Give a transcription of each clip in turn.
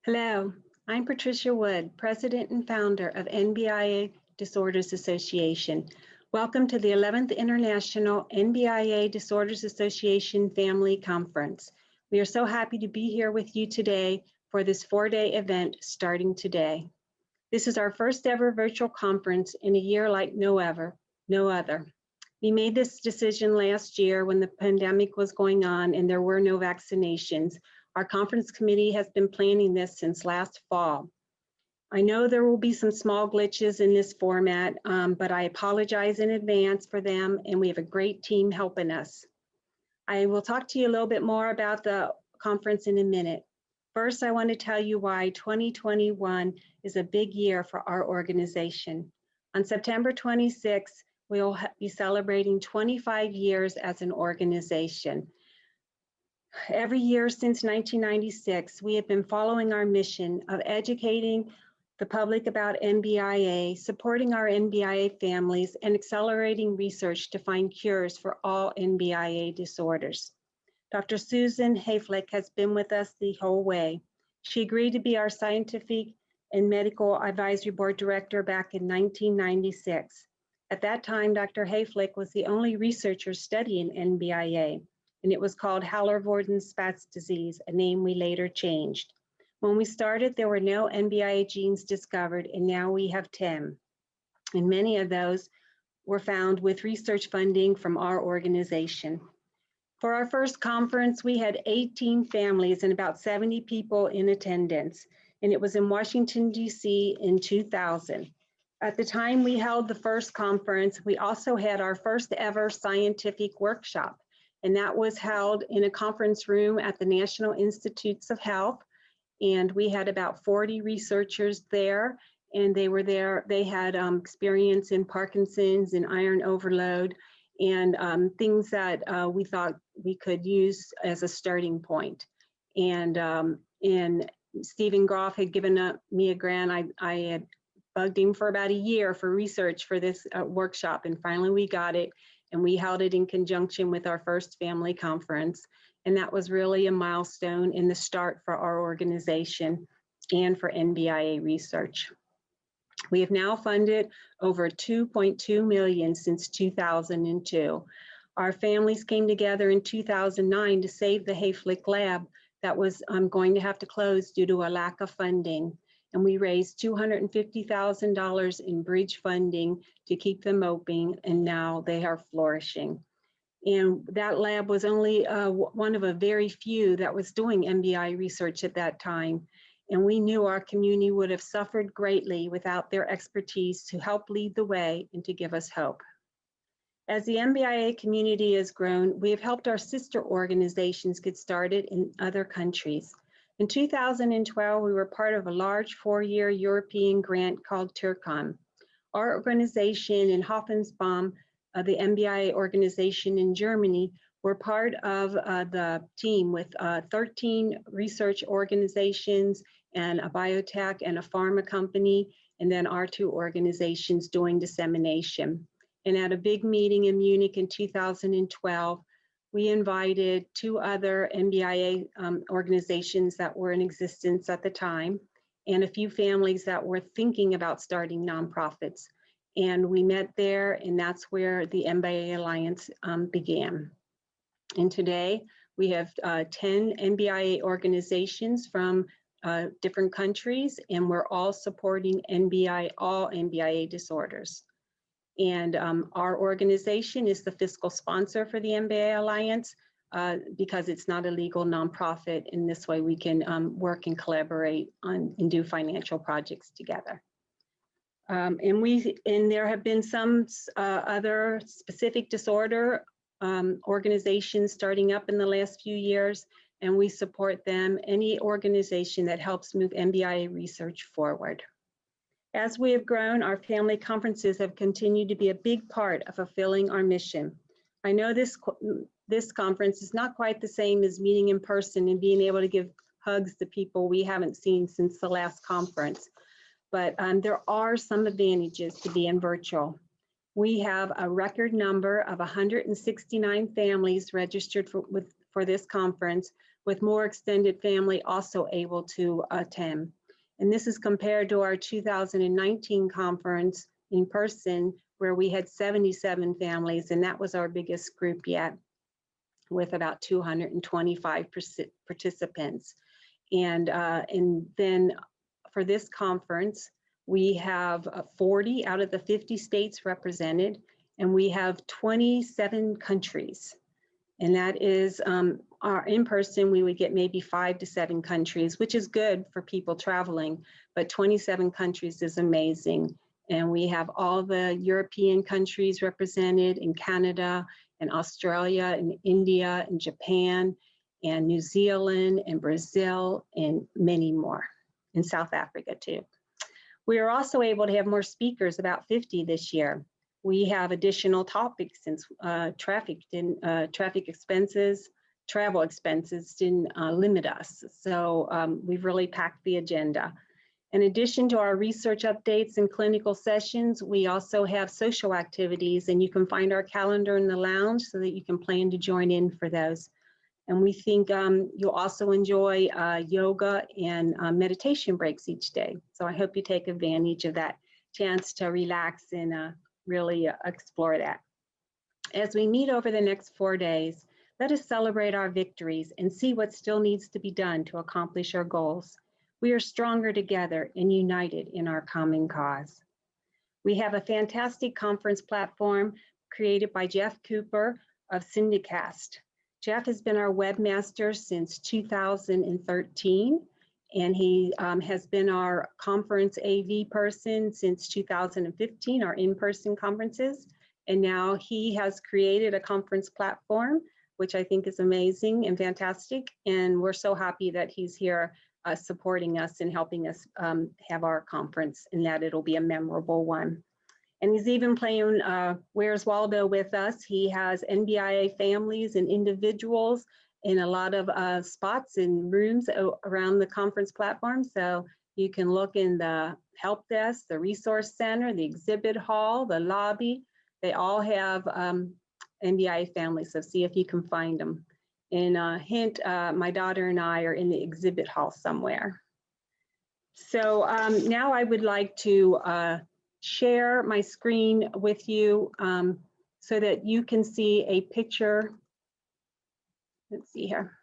Hello, I'm Patricia Wood, President and founder of NBIA Disorders Association. Welcome to the 11th International NBIA Disorders Association Family Conference. We are so happy to be here with you today for this 4-day event starting today. This is our first ever virtual conference in a year like no other. We made this decision last year when the pandemic was going on and there were no vaccinations. Our conference committee has been planning this since last fall. I know there will be some small glitches in this format, but I apologize in advance for them, and we have a great team helping us. I will talk to you a little bit more about the conference in a minute. First, I want to tell you why 2021 is a big year for our organization. On September 26th, we'll be celebrating 25 years as an organization. Every year since 1996, we have been following our mission of educating the public about NBIA, supporting our NBIA families, and accelerating research to find cures for all NBIA disorders. Dr. Susan Hayflick has been with us the whole way. She agreed to be our Scientific and Medical Advisory Board Director back in 1996. At that time, Dr. Hayflick was the only researcher studying NBIA, and it was called Haller-Worden-Spatz disease, a name we later changed. When we started, there were no NBIA genes discovered, and now we have 10. And many of those were found with research funding from our organization. For our first conference, we had 18 families and about 70 people in attendance, and it was in Washington, D.C. in 2000. At the time we held the first conference, we also had our first ever scientific workshop, and that was held in a conference room at the National Institutes of Health. And we had about 40 researchers there, and they were there. They had experience in Parkinson's and iron overload and things that we thought we could use as a starting point. And Stephen Groff had given me a grant. I had bugged him for about a year for research for this workshop, and finally we got it. And we held it in conjunction with our first family conference. And that was really a milestone in the start for our organization and for NBIA research. We have now funded over $2.2 million since 2002. Our families came together in 2009 to save the Hayflick lab that was going to have to close due to a lack of funding. And we raised $250,000 in bridge funding to keep them open, and now they are flourishing. And that lab was only one of a very few that was doing NBI research at that time. And we knew our community would have suffered greatly without their expertise to help lead the way and to give us hope. As the NBIA community has grown, we have helped our sister organizations get started in other countries. In 2012, we were part of a large 4-year European grant called TURCOM. Our organization in Hoffensbaum, the NBIA organization in Germany, were part of the team with 13 research organizations and a biotech and a pharma company, and then our 2 organizations doing dissemination. And at a big meeting in Munich in 2012, we invited 2 other NBIA organizations that were in existence at the time, and a few families that were thinking about starting nonprofits. And we met there, and that's where the NBIA Alliance began. And today, we have 10 NBIA organizations from different countries, and we're all supporting all NBIA disorders. And our organization is the fiscal sponsor for the NBIA Alliance because it's not a legal nonprofit. In this way, we can work and collaborate on and do financial projects together. And there have been some other specific disorder organizations starting up in the last few years, and we support them, any organization that helps move NBIA research forward. As we have grown, our family conferences have continued to be a big part of fulfilling our mission. I know this conference is not quite the same as meeting in person and being able to give hugs to people we haven't seen since the last conference, but there are some advantages to being virtual. We have a record number of 169 families registered for this conference, with more extended family also able to attend. And this is compared to our 2019 conference in person, where we had 77 families, and that was our biggest group yet, with about 225 participants. And then for this conference, we have 40 out of the 50 states represented, and we have 27 countries. And that is our in-person, we would get maybe 5 to 7 countries, which is good for people traveling, but 27 countries is amazing. And we have all the European countries represented, in Canada and Australia and India and Japan and New Zealand and Brazil and many more, in South Africa too. We are also able to have more speakers, about 50 this year. We have additional topics since travel expenses didn't limit us. So we've really packed the agenda. In addition to our research updates and clinical sessions, we also have social activities, and you can find our calendar in the lounge so that you can plan to join in for those. And we think you'll also enjoy yoga and meditation breaks each day. So I hope you take advantage of that chance to relax and really explore that. As we meet over the next 4 days, let us celebrate our victories and see what still needs to be done to accomplish our goals. We are stronger together and united in our common cause. We have a fantastic conference platform created by Jeff Cooper of Syndicast. Jeff has been our webmaster since 2013, and he has been our conference AV person since 2015, our in-person conferences. And now he has created a conference platform, which I think is amazing and fantastic. And we're so happy that he's here supporting us and helping us have our conference, and that it'll be a memorable one. And he's even playing Where's Waldo with us. He has NBIA families and individuals in a lot of spots and rooms around the conference platform. So you can look in the help desk, the resource center, the exhibit hall, the lobby. They all have NBIA families, so see if you can find them. And hint, my daughter and I are in the exhibit hall somewhere. So now I would like to share my screen with you so that you can see a picture. Let's see here.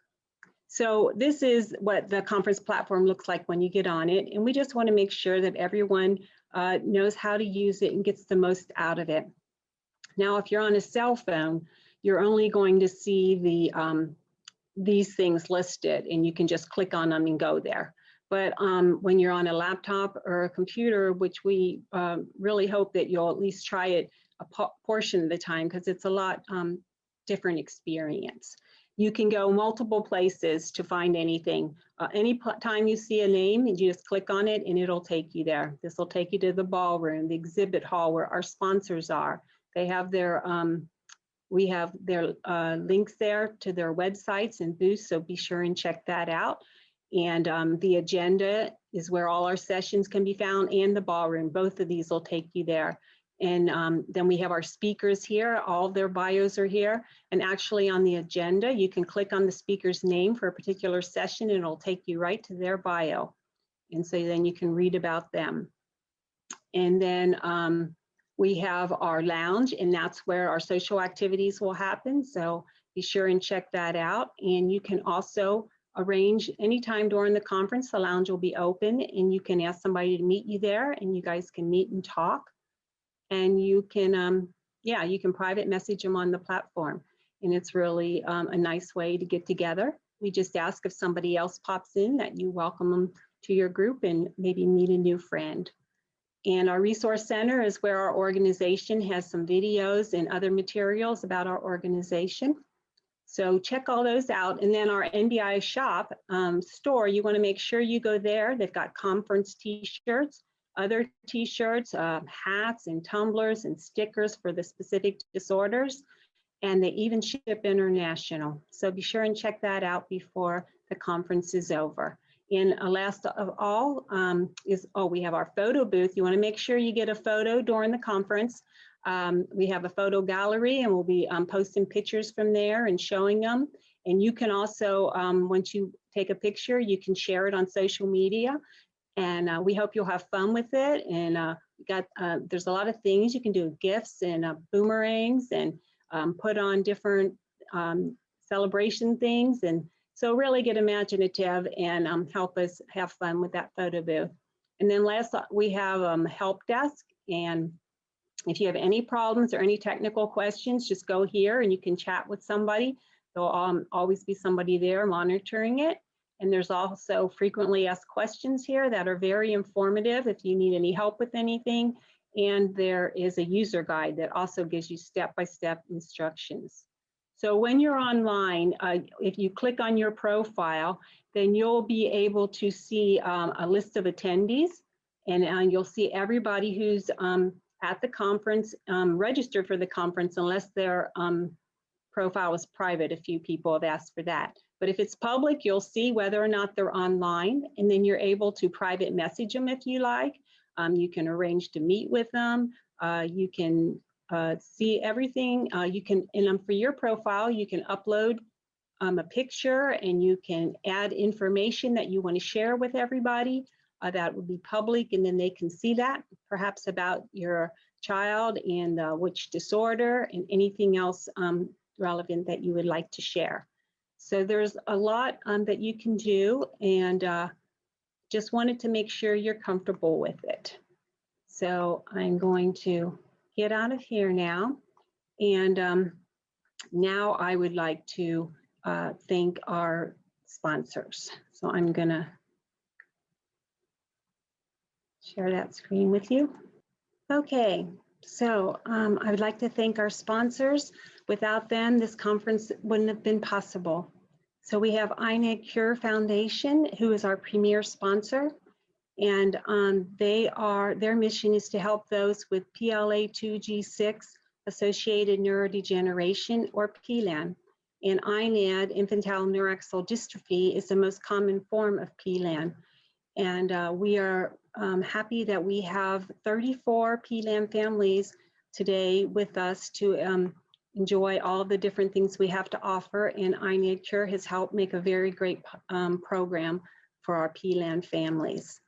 So this is what the conference platform looks like when you get on it. And we just want to make sure that everyone knows how to use it and gets the most out of it. Now, if you're on a cell phone, you're only going to see the these things listed, and you can just click on them and go there. But when you're on a laptop or a computer, which we really hope that you'll at least try it a portion of the time, because it's a lot different experience. You can go multiple places to find anything. Any time you see a name, you just click on it and it'll take you there. This will take you to the ballroom, the exhibit hall where our sponsors are. They have their, we have their links there to their websites and booths, so be sure and check that out. And the agenda is where all our sessions can be found, and the ballroom. Both of these will take you there. And then we have our speakers here. All of their bios are here. And actually on the agenda, you can click on the speaker's name for a particular session and it'll take you right to their bio. And so then you can read about them. And then we have our lounge, and that's where our social activities will happen. So be sure and check that out. And you can also arrange anytime during the conference, the lounge will be open and you can ask somebody to meet you there and you guys can meet and talk. And you can, yeah, you can private message them on the platform. And it's really a nice way to get together. We just ask if somebody else pops in that you welcome them to your group and maybe meet a new friend. And our resource center is where our organization has some videos and other materials about our organization. So check all those out. And then our NBIA shop store, you want to make sure you go there. They've got conference t-shirts, other t-shirts, hats and tumblers and stickers for the specific disorders. And they even ship international. So be sure and check that out before the conference is over. And last of all we have our photo booth. You want to make sure you get a photo during the conference. We have a photo gallery and we'll be posting pictures from there and showing them. And you can also, once you take a picture, you can share it on social media. And we hope you'll have fun with it. And there's a lot of things you can do, gifts and boomerangs, and put on different celebration things. And so really get imaginative and help us have fun with that photo booth. And then last, we have help desk. And if you have any problems or any technical questions, just go here and you can chat with somebody. There'll always be somebody there monitoring it. And there's also frequently asked questions here that are very informative if you need any help with anything. And there is a user guide that also gives you step-by-step instructions. So when you're online, if you click on your profile, then you'll be able to see a list of attendees, and you'll see everybody who's at the conference, registered for the conference, unless their profile is private. A few people have asked for that. But if it's public, you'll see whether or not they're online, and then you're able to private message them if you like. You can arrange to meet with them. You can see everything. You can, and for your profile, you can upload a picture, and you can add information that you want to share with everybody. That would be public, and then they can see that, perhaps about your child and which disorder and anything else relevant that you would like to share. So there's a lot that you can do, and just wanted to make sure you're comfortable with it. So I'm going to get out of here now. And now I would like to thank our sponsors. So I'm gonna share that screen with you. Okay, so I would like to thank our sponsors. Without them, this conference wouldn't have been possible. So we have INED Cure Foundation, who is our premier sponsor, and their mission is to help those with PLA2G6 associated neurodegeneration, or PLAN. And INED, infantile neuroaxillary dystrophy, is the most common form of PLAN. And we are happy that we have 34 PLAN families today with us to enjoy all the different things we have to offer. And INED Cure has helped make a very great program for our PLAN families.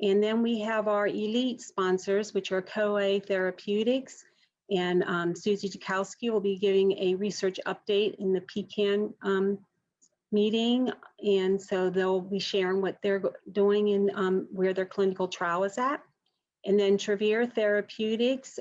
And then we have our elite sponsors, which are COA Therapeutics. And Susie Jakowski will be giving a research update in the PCAN meeting. And so they'll be sharing what they're doing and where their clinical trial is at. And then Travere Therapeutics,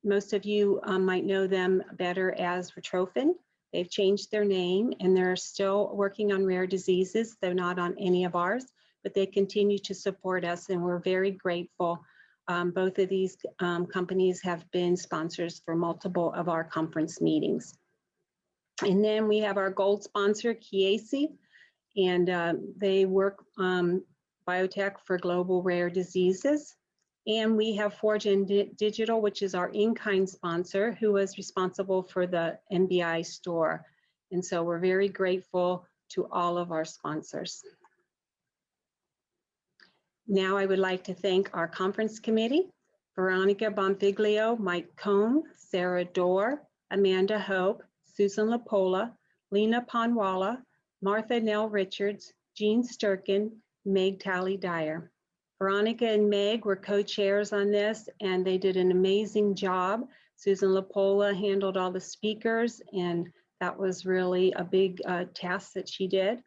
most of you might know them better as Retrophin. They've changed their name, and they're still working on rare diseases. They're not on any of ours, but they continue to support us, and we're very grateful. Both of these companies have been sponsors for multiple of our conference meetings. And then we have our gold sponsor, Chiesi, and they work biotech for global rare diseases. And we have Forgen Digital, which is our in-kind sponsor, who is responsible for the NBIA store. And so we're very grateful to all of our sponsors. Now I would like to thank our conference committee, Veronica Bonfiglio, Mike Cohn, Sarah Dorr, Amanda Hope, Susan Lapola, Lena Panwala, Martha Nell Richards, Jean Sturkin, Meg Talley-Dyer. Veronica and Meg were co-chairs on this, and they did an amazing job. Susan Lapola handled all the speakers, and that was really a big task that she did.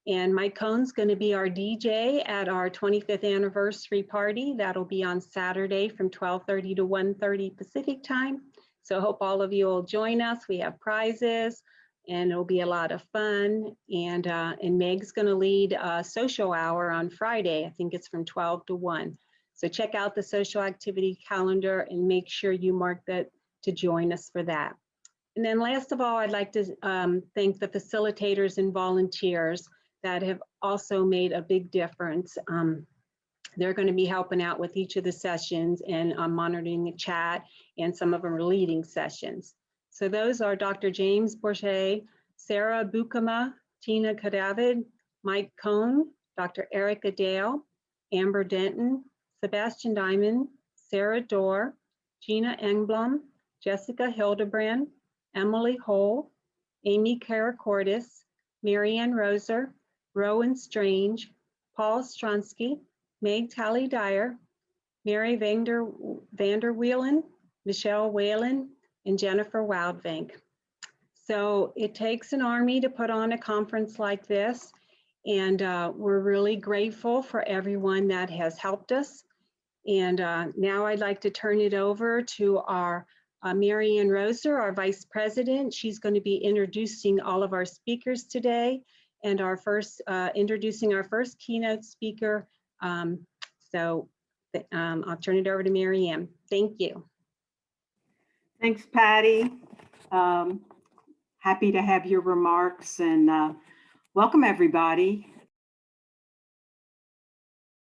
And Mike Cohn's going to be our DJ at our 25th anniversary party. That'll be on Saturday from 12:30 to 1:30 Pacific time. So I hope all of you will join us. We have prizes, and it'll be a lot of fun. And Meg's going to lead a social hour on Friday. I think it's from 12 to 1. So check out the social activity calendar and make sure you mark that to join us for that. And then last of all, I'd like to thank the facilitators and volunteers that have also made a big difference. They're going to be helping out with each of the sessions and monitoring the chat, and some of them are leading sessions. So those are Dr. James Bourget, Sarah Bukama, Tina Kadavid, Mike Cohn, Dr. Erica Dale, Amber Denton, Sebastian Diamond, Sarah Dorr, Gina Engblom, Jessica Hildebrand, Emily Hole, Amy Karakortis, Marianne Roser, Rowan Strange, Paul Stronsky, Meg Tally Dyer, Mary Vanderwielen, Michelle Whalen, and Jennifer Wildbank. So it takes an army to put on a conference like this, and we're really grateful for everyone that has helped us. And now I'd like to turn it over to our Marianne Roser, our Vice President. She's going to be introducing all of our speakers today, and introducing our first keynote speaker. I'll turn it over to Marianne. Thank you. Thanks, Patty. Happy to have your remarks, and welcome everybody.